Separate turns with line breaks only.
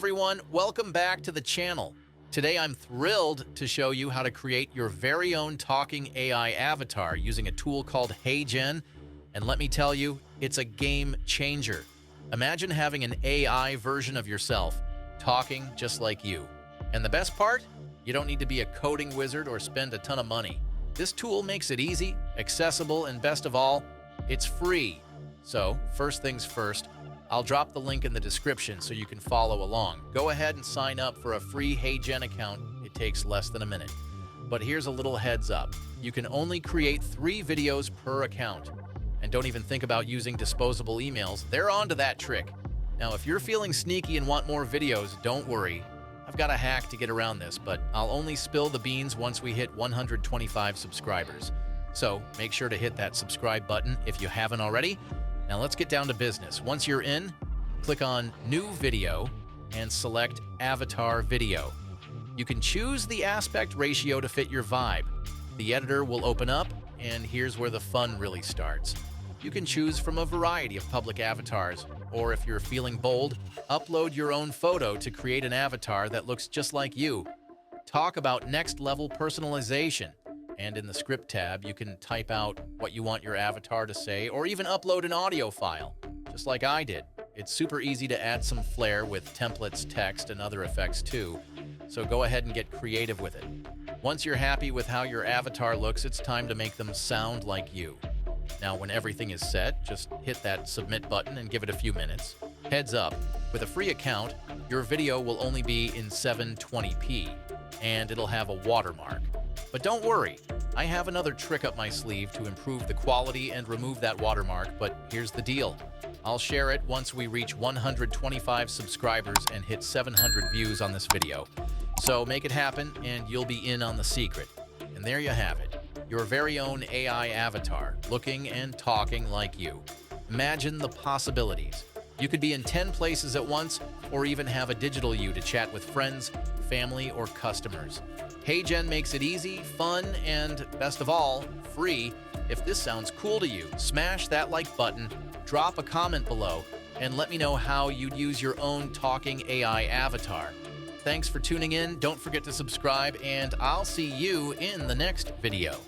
everyone, welcome back to the channel. Today I'm thrilled to show you how to create your very own talking AI avatar using a tool called Heygen, and let me tell you, it's a game changer. Imagine having an AI version of yourself talking just like you. And the best part? You don't need to be a coding wizard or spend a ton of money. This tool makes it easy, accessible, and best of all, it's free. So, first things first, I'll drop the link in the description so you can follow along. Go ahead and sign up for a free Heygen account. It takes less than a minute. But here's a little heads up. You can only create 3 videos per account. And don't even think about using disposable emails. They're onto that trick. Now, if you're feeling sneaky and want more videos, don't worry. I've got a hack to get around this, but I'll only spill the beans once we hit 125 subscribers. So make sure to hit that subscribe button if you haven't already. Now let's get down to business. Once you're in, click on New Video and select Avatar Video. You can choose the aspect ratio to fit your vibe. The editor will open up, and here's where the fun really starts. You can choose from a variety of public avatars, or if you're feeling bold, upload your own photo to create an avatar that looks just like you. Talk about next-level personalization. And in the script tab, you can type out what you want your avatar to say, or even upload an audio file, just like I did. It's super easy to add some flair with templates, text, and other effects too, so go ahead and get creative with it. Once you're happy with how your avatar looks, it's time to make them sound like you. Now, when everything is set, just hit that submit button and give it a few minutes. Heads up, with a free account, your video will only be in 720p, and it'll have a watermark. But don't worry, I have another trick up my sleeve to improve the quality and remove that watermark, but here's the deal. I'll share it once we reach 125 subscribers and hit 700 views on this video. So make it happen and you'll be in on the secret. And there you have it, your very own AI avatar, looking and talking like you. Imagine the possibilities. You could be in 10 places at once, or even have a digital you to chat with friends, family, or customers. Heygen makes it easy, fun, and best of all, free. If this sounds cool to you, smash that like button, drop a comment below, and let me know how you'd use your own talking AI avatar. Thanks for tuning in, don't forget to subscribe, and I'll see you in the next video.